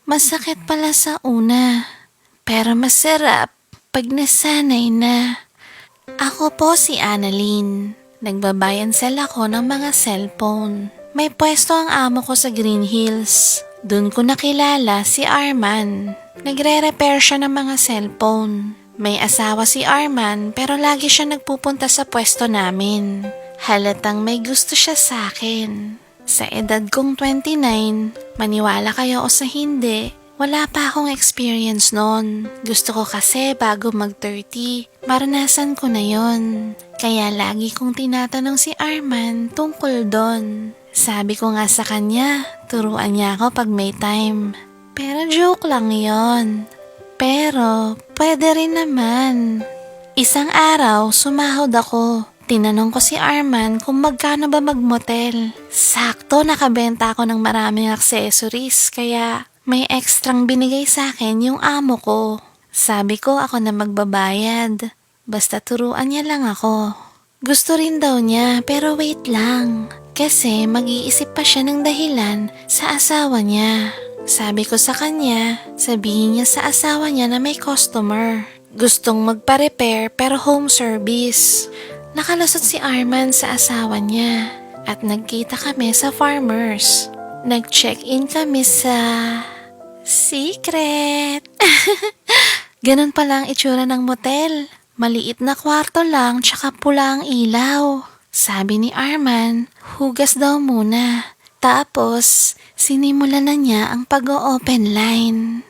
Masakit pala sa una, pero masarap pag nasanay na. Ako po si Annalyn. Nagbabayan sell ako ng mga cellphone. May pwesto ang amo ko sa Green Hills. Doon ko nakilala si Arman. Nagre-repair siya ng mga cellphone. May asawa si Arman pero lagi siya nagpupunta sa pwesto namin. Halatang may gusto siya sa akin. Sa edad kong 29, maniwala kayo o sa hindi, wala pa akong experience noon. Gusto ko kasi bago mag-30, maranasan ko na yon. Kaya lagi kong tinatanong si Arman tungkol doon. Sabi ko nga sa kanya, turuan niya ako pag may time. Pero joke lang yon. Pero pwede rin naman. Isang araw, sumahod ako. Tinanong ko si Arman kung magkano ba magmotel. Sakto nakabenta ako ng maraming accessories kaya may ekstrang binigay sa akin yung amo ko. Sabi ko ako na magbabayad. Basta turuan niya lang ako. Gusto rin daw niya pero wait lang. Kasi mag-iisip pa siya ng dahilan sa asawa niya. Sabi ko sa kanya, sabihin niya sa asawa niya na may customer. Gustong magpa-repair pero home service. Nakalusot si Arman sa asawa niya at nagkita kami sa Farmers. Nag-check-in kami sa secret. Ganun pala ang itsura ng motel. Maliit na kwarto lang tsaka pula ang ilaw. Sabi ni Arman, hugas daw muna. Tapos, sinimula na niya ang pag-o-open line.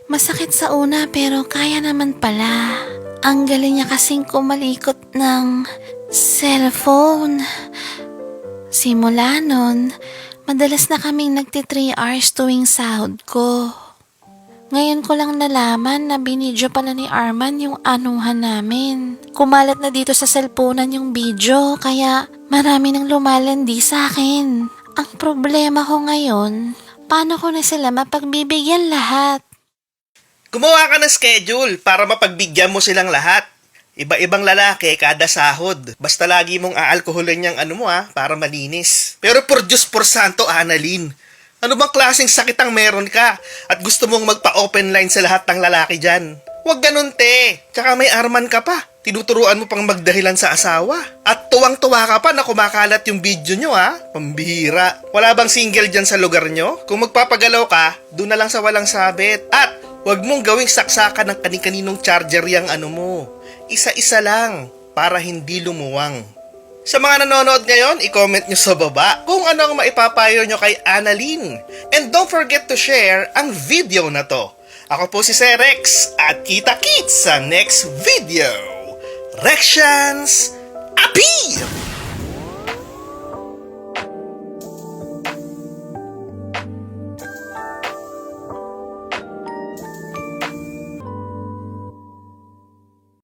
Masakit sa una pero kaya naman pala. Ang galing niya kasing kumalikot ng cellphone. Simula nun, madalas na kaming nagti 3 hours tuwing sahod ko. Ngayon ko lang nalaman na binidyo pala ni Arman yung anuhan namin. Kumalat na dito sa cellphonean yung video kaya marami nang lumalandi sa akin. Ang problema ko ngayon, paano ko na sila mapagbibigyan lahat? Gumawa ka ng schedule para mapagbigyan mo silang lahat. Iba-ibang lalaki kada sahod. Basta lagi mong aalkoholin yung para malinis. Pero por Diyos por Santo, Annalyn, ano bang klaseng sakit ang meron ka at gusto mong magpa-open line sa lahat ng lalaki dyan? Huwag ganun, te. Tsaka may Arman ka pa. Tinuturuan mo pang magdahilan sa asawa. At tuwang-tuwa ka pa na kumakalat yung video nyo, Pambihira. Wala bang single dyan sa lugar nyo? Kung magpapagalaw ka, doon na lang sa walang sabit. At huwag mong gawing saksakan ng kani-kaninong charger yung mo. Isa-isa lang para hindi lumuwang. Sa mga nanonood ngayon, i-comment nyo sa baba kung ano ang maipapayo nyo kay Annalyn. And don't forget to share ang video na to. Ako po si Serex at kita-kits sa next video. Rections, Api!